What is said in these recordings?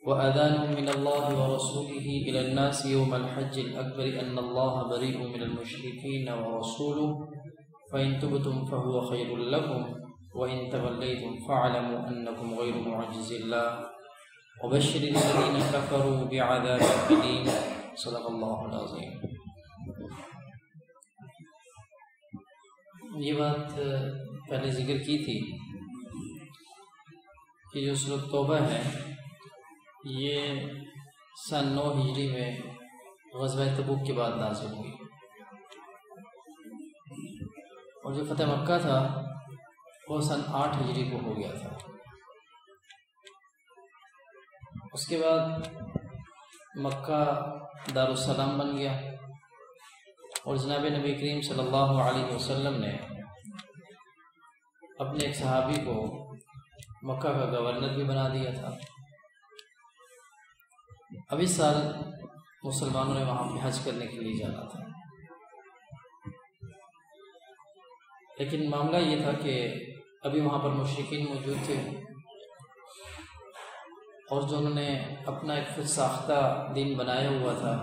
وأذان من الله ورسوله إلى الناس يوم الحج الأكبر أن الله بريء من المشركين ورسوله فإن تبتم فهو خير لكم وإن توليتم فاعلموا أنكم غير معجز الله وبشر الذين كفروا بعذاب أليم صدق الله العظيم۔ یہ بات پہلے ذکر کی تھی کہ جو سورۃ توبہ ہے یہ سن 9 ہجری میں غزوہ تبوک کے بعد نازل ہوئی، اور جو فتح مکہ تھا وہ سن 8 ہجری کو ہو گیا تھا۔ اس کے بعد مکہ دارالسلام بن گیا، اور جناب نبی کریم صلی اللہ علیہ وسلم نے اپنے ایک صحابی کو مکہ کا گورنر بھی بنا دیا تھا۔ اب اس سال مسلمانوں نے وہاں پہ حج کرنے کے لیے جانا تھا، لیکن معاملہ یہ تھا کہ ابھی وہاں پر مشرکین موجود تھے، اور جو انہوں نے اپنا ایک خود ساختہ دین بنایا ہوا تھا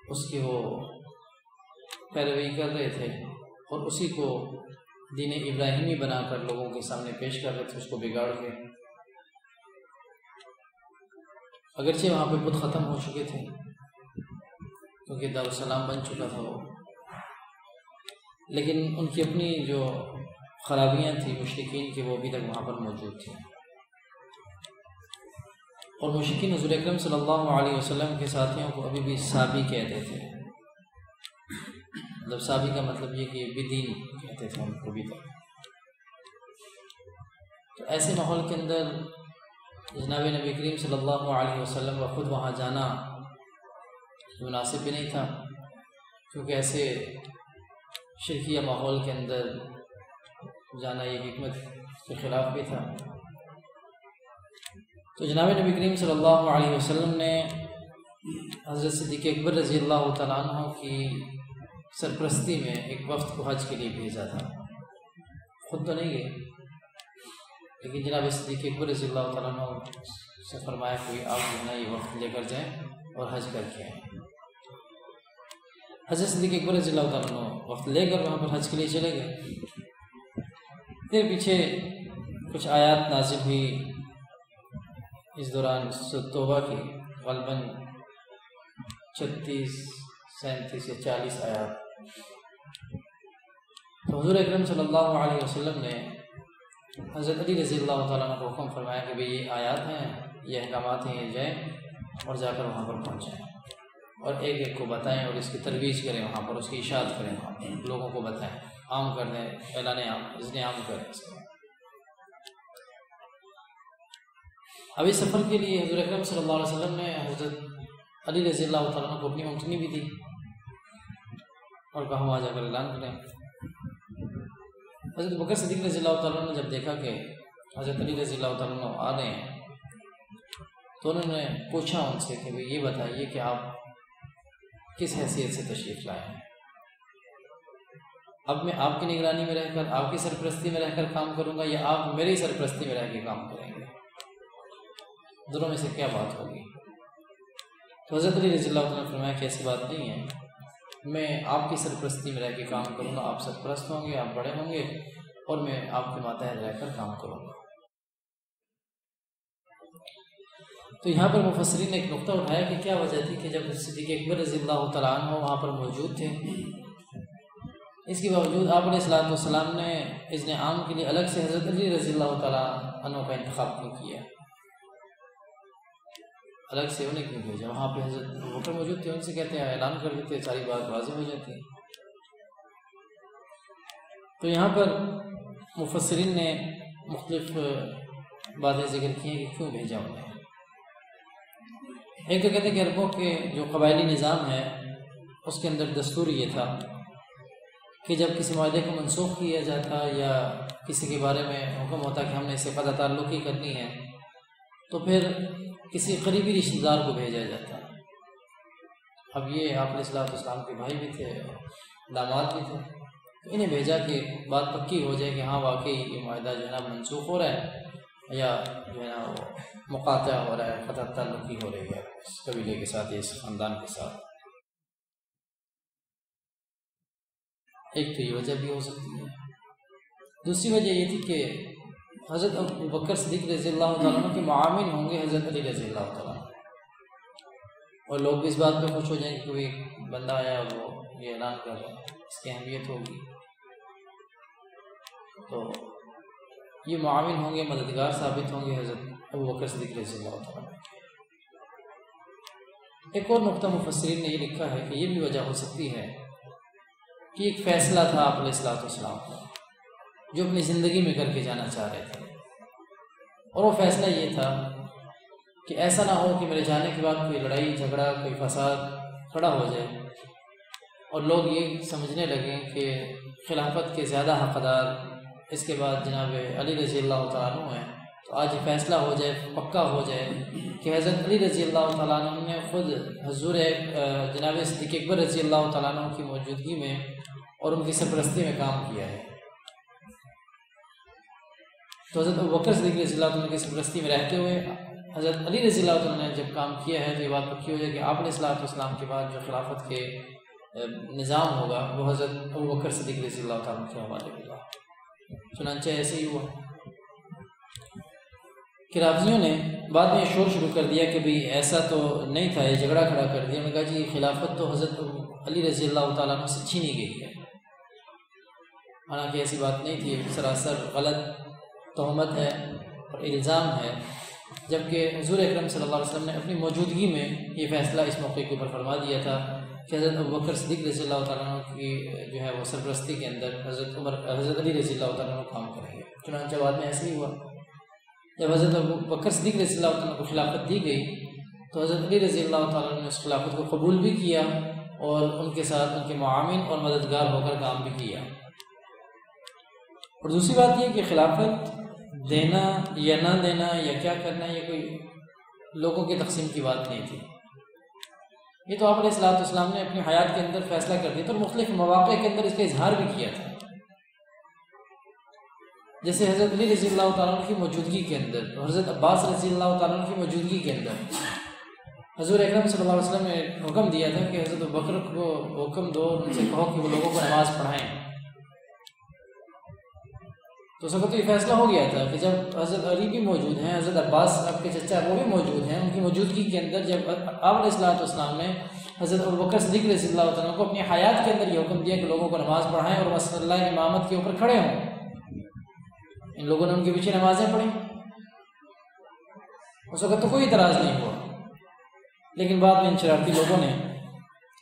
اس کی وہ پیروی کر رہے تھے، اور اسی کو دین ابراہیمی بنا کر لوگوں کے سامنے پیش کر رہے تھے، اس کو بگاڑ کے۔ اگرچہ وہاں پہ بت ختم ہو چکے تھے کیونکہ دارالسلام بن چکا تھا وہ، لیکن ان کی اپنی جو خرابیاں تھیں مشرکین کی وہ ابھی تک وہاں پر موجود تھیں، اور مشرکین حضور اکرم صلی اللہ علیہ وسلم کے ساتھیوں کو ابھی بھی صابی کہتے تھے۔ مطلب صابی کا مطلب یہ کہ بدین کہتے تھے ان کو ابھی تک۔ تو ایسے ماحول کے اندر جناب نبی کریم صلی اللہ علیہ وسلم کا خود وہاں جانا مناسب بھی نہیں تھا، کیونکہ ایسے شرکیہ ماحول کے اندر جانا یہ حکمت کے خلاف بھی تھا۔ تو جناب نبی کریم صلی اللہ علیہ وسلم نے حضرت صدیق اکبر رضی اللہ تعالیٰ عنہ کی سرپرستی میں ایک وفد کو حج کے لیے بھیجا تھا۔ خود تو نہیں گئے، لیکن جناب صدیق اکبر رضی اللہ تعالیٰ عنہ سے فرمایا کوئی آپ جو ہے نا یہ وقت لے کر جائیں اور حج کر کے آئیں۔ حضرت صدیق اکبر رضی اللہ تعالیٰ عنہ وقت لے کر وہاں پر حج کے لیے چلے گئے۔ پھر پیچھے کچھ آیات نازل ہوئی اس دوران سورۃ توبہ کی، غالباً 36 37 یا 40 آیات۔ تو حضور اکرم صلی اللہ علیہ وسلم نے حضرت علی رضی اللہ تعالیٰ عنہ کو حکم فرمایا کہ بھئی یہ آیات ہیں، یہ احکامات ہیں، یہ جائیں اور جا کر وہاں پر پہنچیں، اور ایک ایک کو بتائیں اور اس کی ترویج کریں، وہاں پر اس کی اشاعت کریں، وہاں پر لوگوں کو بتائیں، عام کر دیں، اعلان عام، اذن عام کریں اس کا۔ اب اس سفر کے لیے حضور اکرم صلی اللہ علیہ وسلم نے حضرت علی رضی اللہ تعالیٰ عنہ کو اپنی اونٹنی بھی دی اور کہا وہاں جا کر اعلان کریں۔ حضرت بکر صدیق رضی اللہ تعالیٰ عنہ نے جب دیکھا کہ حضرت علی رضی اللہ تعالیٰ عنہ آ رہے ہیں تو انہوں نے پوچھا ان سے کہ یہ بتائیے کہ آپ کس حیثیت سے تشریف لائے ہیں؟ اب میں آپ کی نگرانی میں رہ کر، آپ کی سرپرستی میں رہ کر کام کروں گا، یا آپ میری سرپرستی میں رہ کے کام کریں گے؟ دونوں میں سے کیا بات ہوگی؟ تو حضرت علی رضی اللہ عنہ نے فرمایا کہ ایسی بات نہیں ہے، میں آپ کی سرپرستی میں رہ کے کام کروں گا، آپ سرپرست ہوں گے، آپ بڑے ہوں گے، اور میں آپ کے ماتحت رہ کر کام کروں گا۔ تو یہاں پر مفسرین نے ایک نقطہ اٹھایا کہ کیا وجہ تھی کہ جب صدیق اکبر رضی اللہ تعالیٰ عنہ وہاں پر موجود تھے، اس کے باوجود آپ علیہ الصلوۃ والسلام نے اذن عام کے لیے الگ سے حضرت علی رضی اللہ تعالیٰ عنہ کا انتخاب کیوں کیا؟ الگ سے انہیں کیوں بھیجا؟ وہاں پہ حضرت بکر موجود تھے، ان سے کہتے ہیں اعلان کر دیتے، ساری بات واضح ہو جاتی ہے۔ تو یہاں پر مفسرین نے مختلف باتیں ذکر کی ہیں کہ کیوں بھیجا انہیں۔ ایک تو کہتے ہیں کہ عربوں کے جو قبائلی نظام ہے اس کے اندر دستور یہ تھا کہ جب کسی معاہدے کو منسوخ کیا جاتا یا کسی کے بارے میں حکم ہوتا کہ ہم نے اس سے قطع تعلقی کرنی ہے تو پھر کسی قریبی رشتہ دار کو بھیجا جاتا۔ اب یہ آپ علیہ الصلوۃ والسلام کے بھائی بھی تھے، داماد بھی تھے، تو انہیں بھیجا کہ بات پکی ہو جائے کہ ہاں واقعی یہ معاہدہ جو ہے نا منسوخ ہو رہا ہے، یا جو ہے نا وہ مقاطع ہو رہا ہے، قطع تعلقی ہو رہی ہے اس قبیلے کے ساتھ یا اس خاندان کے ساتھ. ایک تو یہ وجہ بھی ہو سکتی ہے. دوسری وجہ یہ تھی کہ حضرت ابوبکر صدیق رضی اللہ تعالیٰ عنہ کے معاون ہوں گے حضرت علی رضی اللہ تعالیٰ عنہ، اور لوگ بھی اس بات پہ خوش ہو جائیں کہ کوئی بندہ آیا وہ یہ اعلان کر رہا ہے، اس کی اہمیت ہوگی. تو یہ معاون ہوں گے، مددگار ثابت ہوں گے حضرت ابوبکر صدیق رضی اللہ تعالیٰ عنہ. ایک اور نقطہ مفسرین نے یہ لکھا ہے کہ یہ بھی وجہ ہو سکتی ہے کہ ایک فیصلہ تھا آپ علیہ السلام کا جو اپنی زندگی میں کر کے جانا چاہ رہے تھے، اور وہ فیصلہ یہ تھا کہ ایسا نہ ہو کہ میرے جانے کے بعد کوئی لڑائی جھگڑا کوئی فساد کھڑا ہو جائے اور لوگ یہ سمجھنے لگیں کہ خلافت کے زیادہ حقدار اس کے بعد جناب علی رضی اللہ تعالیٰ عنہ ہیں. تو آج یہ فیصلہ ہو جائے، پکا ہو جائے کہ حضرت علی رضی اللہ تعالیٰ عنہ نے خود حضور جناب صدیق اکبر رضی اللہ تعالیٰ عنہ کی موجودگی میں اور ان کی سرپرستی میں کام کیا ہے. تو حضرت ابوبکر صدیق رضی اللہ عنہ کی سرپرستی میں رہتے ہوئے حضرت علی رضی اللہ عنہ نے جب کام کیا ہے تو یہ بات پکی ہو جائے کہ آپ علیہ السلام کے بعد جو خلافت کے نظام ہوگا وہ حضرت ابوبکر صدیق رضی اللہ تعالیٰ کے حوالے ہوگا. چنانچہ ایسے ہی ہوا کہ رافضیوں نے بعد میں شور شروع کر دیا کہ بھئی ایسا تو نہیں تھا، یہ جھگڑا کھڑا کر دیا. انہوں نے کہا جی خلافت تو حضرت علی رضی اللہ تعالیٰ عنہ سے چھینی گئی ہے، حالانکہ ایسی بات نہیں تھی، سراسر غلط تہمت ہے اور الزام ہے. جبکہ حضور اکرم صلی اللہ علیہ وسلم نے اپنی موجودگی میں یہ فیصلہ اس موقع کے اوپر فرما دیا تھا کہ حضرت ابوبکر صدیق رضی اللہ تعالیٰ عنہ کی جو ہے وہ سرپرستی کے اندر حضرت علی رضی اللہ تعالیٰ عنہ کام کریں گے. چنانچہ بعد میں ایسے ہی ہوا. جب حضرت ابوبکر صدیق رضی اللہ تعالیٰ عنہ کو خلافت دی گئی تو حضرت علی رضی اللہ تعالیٰ عنہ نے اس خلافت کو قبول بھی کیا اور ان کے ساتھ ان کے معاون اور مددگار ہو کر کام بھی کیا. اور دوسری بات یہ کہ خلافت دینا یا نہ دینا یا کیا کرنا یہ کوئی لوگوں کی تقسیم کی بات نہیں تھی. یہ تو آپ علیہ السلام نے اپنی حیات کے اندر فیصلہ کر دیا تھا اور مختلف مواقع کے اندر اس کا اظہار بھی کیا تھا. جیسے حضرت علی رضی اللہ تعالیٰ عنہ کی موجودگی کے اندر اور حضرت عباس رضی اللہ تعالیٰ عنہ کی موجودگی کے اندر حضور اکرم صلی اللہ علیہ وسلم نے حکم دیا تھا کہ حضرت ابوبکر کو حکم دو، ان سے کہو کہ وہ لوگوں کو نماز پڑھائیں. تو اس وقت یہ فیصلہ ہو گیا تھا کہ جب حضرت علی بھی موجود ہیں، حضرت عباس آپ کے چچا وہ بھی موجود ہیں، ان کی موجودگی کے اندر جب آپ علیہ السلام نے حضرت ابوبکر صدیق رضی اللہ تعالیٰ کو اپنی حیات کے اندر یہ حکم دیا کہ لوگوں کو نماز پڑھائیں اور مسئلہ امامت کے اوپر کھڑے ہوں، ان لوگوں نے ان کے پیچھے نمازیں پڑھی. اس وقت تو کوئی اعتراض نہیں ہوا، لیکن بعد میں ان شرارتی لوگوں نے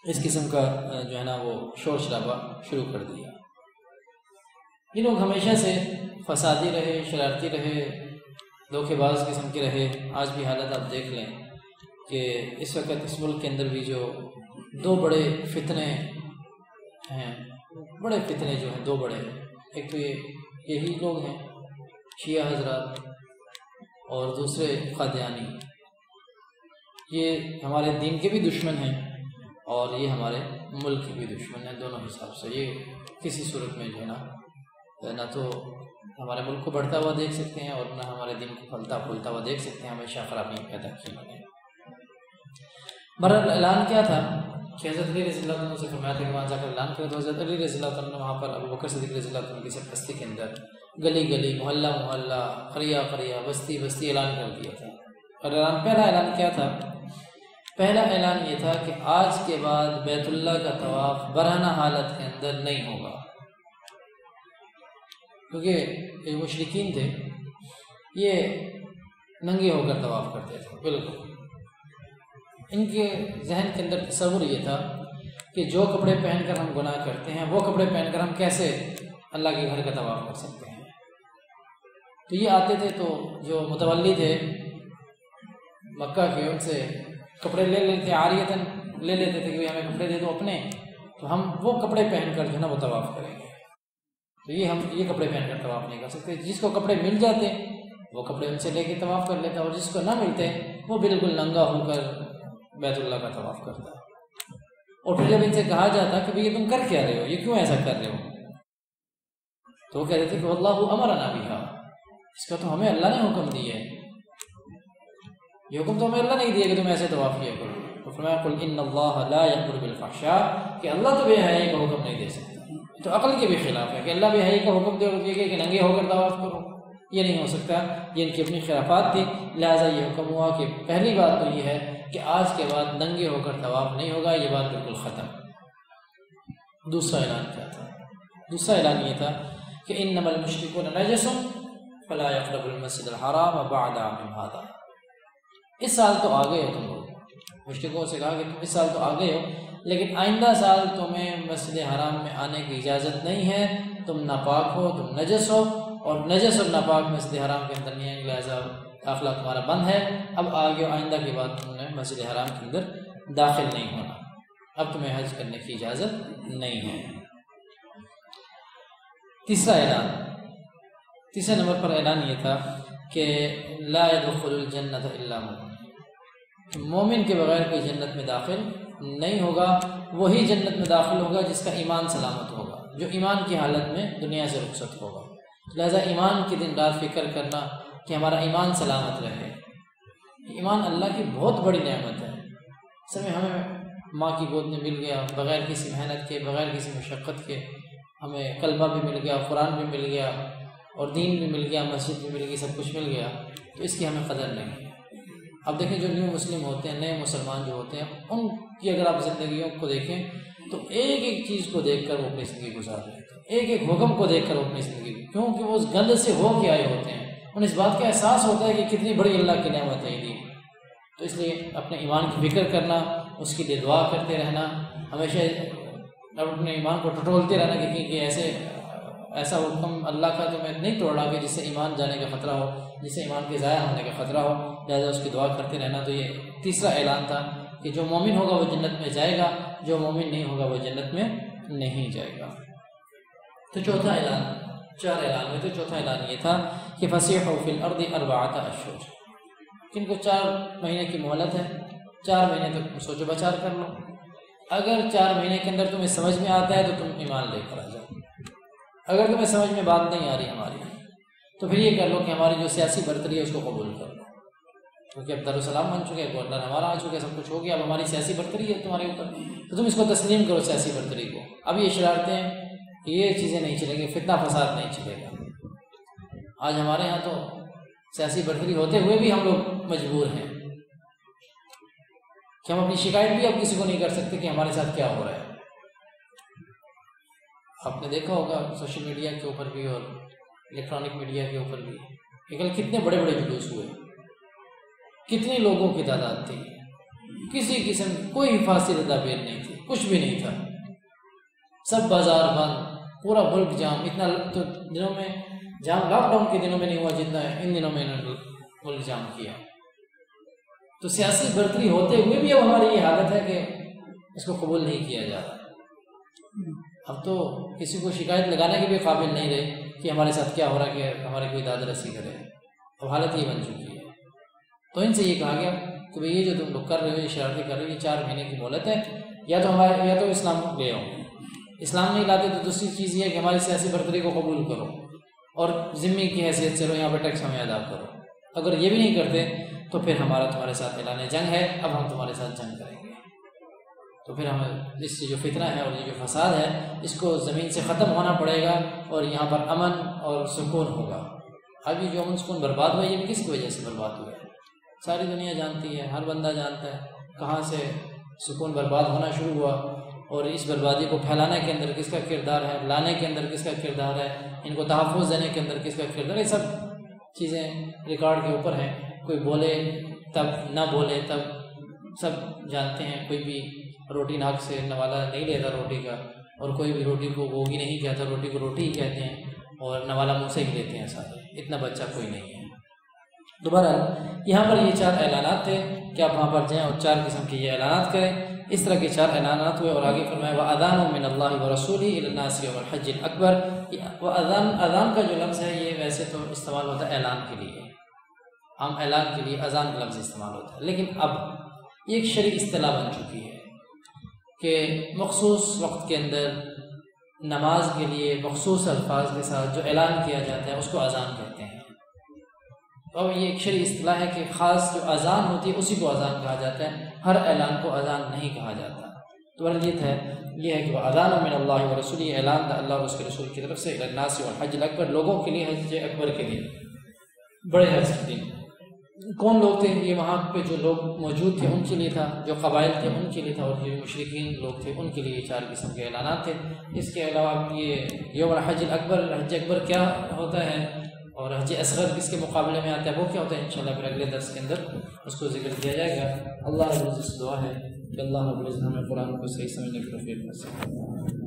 اس قسم کا جو ہے نا وہ شور شرابہ شروع کر دیا. یہ لوگ ہمیشہ سے فسادی رہے، شرارتی رہے، دھوکے باز قسم کے رہے. آج بھی حالت آپ دیکھ لیں کہ اس وقت اس ملک کے اندر بھی جو دو بڑے فتنے ہیں، بڑے فتنے جو ہیں دو بڑے، ایک تو یہی لوگ ہیں شیعہ حضرات اور دوسرے قادیانی. یہ ہمارے دین کے بھی دشمن ہیں اور یہ ہمارے ملک کے بھی دشمن ہیں. دونوں حساب سے یہ کسی صورت میں جو ہے نہ تو ہمارے ملک کو بڑھتا ہوا دیکھ سکتے ہیں اور نہ ہمارے دین کو پھلتا پھولتا ہوا دیکھ سکتے ہیں. ہمیشہ خرابی پیدا کی انہوں نے. بہرحال اعلان کیا تھا کہ حضرت علی رضی اللہ عنہ سے فرمایا تھا کہ وہاں جا کر اعلان کرے. تو حضرت علی رضی اللہ عنہ نے وہاں پر ابوبکر صدیق رضی اللہ عنہ کی سرپرستی کے اندر گلی گلی، محلہ محلہ، قریہ قریہ، بستی بستی اعلان کر دیا تھا. اور پہلا اعلان کیا تھا؟ پہلا اعلان یہ تھا کہ آج کے بعد بیت اللہ کا طواف برہنہ حالت کے اندر نہیں ہوگا، کیونکہ یہ مشرکین تھے، یہ ننگے ہو کر طواف کرتے تھے. بالکل ان کے ذہن کے اندر تصور یہ تھا کہ جو کپڑے پہن کر ہم گناہ کرتے ہیں وہ کپڑے پہن کر ہم کیسے اللہ کے گھر کا طواف کر سکتے ہیں. تو یہ آتے تھے تو جو متولی تھے مکہ کے ان سے کپڑے لے لیتے، عاریتاً لے لیتے تھے کہ ہمیں کپڑے دے دو اپنے، تو ہم وہ کپڑے پہن کر جو ہے نا وہ طواف کریں گے. تو ہم یہ کپڑے پہن کر طواف نہیں کر سکتے. جس کو کپڑے مل جاتے وہ کپڑے ان سے لے کے طواف کر لیتا، اور جس کو نہ ملتے وہ بالکل ننگا ہو کر بیت اللہ کا طواف کرتا. اور پھر جب ان سے کہا جاتا کہ بھئی یہ تم کر کیا رہے ہو، یہ کیوں ایسا کر رہے ہو، تو وہ کہتے تھے کہ واللہ امرنا بہا، اس کا تو ہمیں اللہ نے حکم دیا ہے، یہ حکم تو ہمیں اللہ نے دیا کہ تم ایسے طواف کیا کرو۔ تو فرمایا قل ان اللہ لا یأمر بالفحشاء، کہ اللہ تو بے حیائی کا حکم نہیں دے سکتا، تو عقل کے بھی خلاف ہے کہ اللہ بے حیائی کا حکم دے اور یہ کہ ننگے ہو کر طواف کرو، یہ نہیں ہو سکتا، یہ ان کی اپنی خرافات تھی۔ لہٰذا یہ حکم ہوا کہ پہلی بات تو یہ ہے کہ آج کے بعد ننگے ہو کر طواف نہیں ہوگا، یہ بات بالکل ختم۔ دوسرا اعلان کیا تھا؟ دوسرا اعلان یہ تھا کہ انما المشرکون نجس فلا يقربوا المسجد الحرام بعد عامهم هذا، اس سال تو آ گئے ہو تم لوگ، مشرکوں سے کہا کہ تم اس سال تو آ گئے ہو لیکن آئندہ سال تمہیں مسجد حرام میں آنے کی اجازت نہیں ہے، تم ناپاک ہو، تم نجس ہو، اور نجس اور ناپاک مسجد حرام کے اندر نہیں ہے، لہٰذا داخلہ تمہارا بند ہے، اب آگے آئندہ کے بعد تم نے مسجد حرام کے اندر داخل نہیں ہونا، اب تمہیں حج کرنے کی اجازت نہیں ہے۔ تیسرا اعلان، تیسرے نمبر پر اعلان یہ تھا کہ لا يدخل الجنت الا مومن، مومن کے بغیر کوئی جنت میں داخل نہیں ہوگا، وہی جنت میں داخل ہوگا جس کا ایمان سلامت ہوگا، جو ایمان کی حالت میں دنیا سے رخصت ہوگا۔ لہذا ایمان کی دن رات فکر کرنا کہ ہمارا ایمان سلامت رہے، ایمان اللہ کی بہت بڑی نعمت ہے۔ اصل میں ہمیں ماں کی گود میں مل گیا، بغیر کسی محنت کے، بغیر کسی مشقت کے، ہمیں کلمہ بھی مل گیا، قرآن بھی مل گیا، اور دین بھی مل گیا، مسجد بھی مل گئی، سب کچھ مل گیا، تو اس کی ہمیں قدر نہیں ہے۔ اب دیکھیں جو نیو مسلم ہوتے ہیں، نئے مسلمان جو ہوتے ہیں، ان کی اگر آپ زندگیوں کو دیکھیں تو ایک ایک چیز کو دیکھ کر وہ اپنی زندگی گزار رہے ہیں، ایک ایک حکم کو دیکھ کر وہ اپنی زندگی، کیونکہ وہ اس گند سے ہو کے آئے ہوتے ہیں، انہیں اس بات کا احساس ہوتا ہے کہ کتنی بڑی اللہ کی نعمت ہے یہ، تو اس لیے اپنے ایمان کی فکر کرنا، اس کے لیے دعا کرتے رہنا، ہمیشہ اپنے ایمان کو ٹٹولتے رہنا کہ ایسا حکم اللہ کا تو میں نہیں توڑ رہا کہ جس سے ایمان جانے کا خطرہ ہو، جس سے ایمان کے ضائع ہونے کا خطرہ ہو، لہٰذا اس کی دعا کرتے رہنا۔ تو یہ تیسرا اعلان تھا کہ جو مومن ہوگا وہ جنت میں جائے گا، جو مومن نہیں ہوگا وہ جنت میں نہیں جائے گا۔ تو چوتھا اعلان، 4 اعلان ہوئے، تو چوتھا اعلان یہ تھا کہ فسیحوا فی الارض 4 اشہر، کن کو 4 مہینے کی مہلت ہے، 4 مہینے تک سوچ و بچار کر لو، اگر 4 مہینے کے اندر تمہیں سمجھ میں آتا ہے تو تم ایمان لے کر آ جاؤ، اگر تمہیں سمجھ میں بات نہیں آ رہی ہماری تو پھر یہ کر لو کہ ہماری جو سیاسی برتری ہے اس کو قبول کر لو، کیونکہ اب دارالسلام بن چکے، گورنر ہمارا آ چکے، سب کچھ ہو گیا، اب ہماری سیاسی برتری ہے تمہارے اوپر، تو تم اس کو تسلیم کرو سیاسی برتری کو۔ اب یہ شرارتیں، یہ چیزیں نہیں چلیں گی، فتنہ فساد نہیں چلے گا۔ آج ہمارے ہاں تو سیاسی برتری ہوتے ہوئے بھی ہم لوگ مجبور ہیں کہ ہم اپنی شکایت بھی اب کسی کو نہیں کر سکتے کہ ہمارے ساتھ کیا ہو رہا ہے۔ آپ نے دیکھا ہوگا سوشل میڈیا کے اوپر بھی اور الیکٹرانک میڈیا کے اوپر بھی کہ کل کتنے بڑے بڑے جلوس ہوئے، کتنے لوگوں کی تعداد تھی، کسی قسم کوئی حفاظتی تدابیر نہیں تھی، کچھ بھی نہیں تھا، سب بازار بند، پورا ملک جام، اتنا تو دنوں میں جام لاک ڈاؤن کے دنوں میں نہیں ہوا جتنا ان دنوں میں انہوں نے ملک جام کیا۔ تو سیاسی برتری ہوتے ہوئے بھی اب ہماری یہ حالت ہے کہ اس کو قبول نہیں کیا جا رہا۔ اب تو کسی کو شکایت لگانے کے بھی قابل نہیں رہے کہ ہمارے ساتھ کیا ہو رہا ہے، کہ ہمارے کوئی داد رسی کرے، اب حالت یہ بن چکی ہے۔ تو ان سے یہ کہا گیا کہ بھئی یہ جو تم لوگ کر رہے ہو، یہ شرارتیں کر رہے ہو، یہ 4 مہینے کی مہلت ہے، یا تو اسلام لے آؤ، اسلام نہیں لاتے تو دوسری چیز یہ ہے کہ ہماری سیاسی برتری کو قبول کرو اور ذمہ کی حیثیت سے یہاں پہ ٹیکس ہمیں ادا کرو۔ اگر یہ بھی نہیں کرتے تو پھر ہمارا تمہارے ساتھ اعلان جنگ ہے، اب ہم تمہارے ساتھ جنگ کریں گے۔ تو پھر ہمیں اس سے جو فتنہ ہے اور یہ جو فساد ہے اس کو زمین سے ختم ہونا پڑے گا، اور یہاں پر امن اور سکون ہوگا۔ اب یہ جو امن سکون برباد ہوا، یہ بھی کس کی وجہ سے برباد ہوا ہے؟ ساری دنیا جانتی ہے، ہر بندہ جانتا ہے کہاں سے سکون برباد ہونا شروع ہوا، اور اس بربادی کو پھیلانے کے اندر کس کا کردار ہے، لانے کے اندر کس کا کردار ہے، ان کو تحفظ دینے کے اندر کس کا کردار ہے، یہ سب چیزیں ریکارڈ کے اوپر ہیں۔ کوئی بولے تب، نہ بولے تب، سب جانتے ہیں۔ کوئی بھی روٹی ناک سے نوالا نہیں لیتا روٹی کا، اور کوئی بھی روٹی کو گوگی نہیں کہتا، روٹی کو روٹی ہی کہتے ہیں، اور نوالا منہ سے ہی لیتے ہیں سارے، اتنا بچہ کوئی نہیں ہے۔ دوبارہ یہاں پر یہ 4 اعلانات تھے کہ آپ وہاں پر جائیں اور 4 قسم کے یہ اعلانات کریں۔ اس طرح کے 4 اعلانات ہوئے، اور آگے فرمایا وَأَذَانٌ مِّنَ اللَّهِ وَرَسُولِهِ إِلَى النَّاسِ يَوْمَ الْحَجِّ الْأَكْبَرِ۔ اذان کا جو لفظ ہے یہ ویسے تو استعمال ہوتا ہے اعلان کے لیے، عام اعلان کے لیے اذان کا لفظ استعمال ہوتا ہے، لیکن اب یہ ایک شرعی اصطلاح بن چکی ہے کہ مخصوص وقت کے اندر نماز کے لیے مخصوص الفاظ کے ساتھ جو اعلان کیا جاتا ہے اس کو اذان کہتے ہیں۔ تو اب یہ ایک شرعی اصطلاح ہے کہ خاص جو اذان ہوتی ہے اسی کو اذان کہا جاتا ہے، ہر اعلان کو اذان نہیں کہا جاتا۔ تو یہ ہے کہ وہ اذان من اللہ و رسول، یہ اعلان تھا اللہ اور اس کے رسول کی طرف سے، الناس والحج الاکبر، لوگوں کے لیے حج اکبر کے لیے، بڑے حج کے دن۔ کون لوگ تھے؟ یہ وہاں پہ جو لوگ موجود تھے ان کے لیے تھا، جو قبائل تھے ان کے لیے تھا، اور جو مشرکین لوگ تھے ان کے لیے یہ 4 قسم کے اعلانات تھے۔ اس کے علاوہ یہ یوم الحج الاکبر، حج اکبر کیا ہوتا ہے اور حج اصغر کس کے مقابلے میں آتا ہے وہ کیا ہوتا ہے، انشاءاللہ پھر اگلے درس کے اندر اس کو ذکر کیا جائے گا۔ اللہ رب العزت سے دعا ہے کہ اللہ رب العزت ہمیں قرآن کو صحیح سمجھنے کی توفیق نصیب فرمائے۔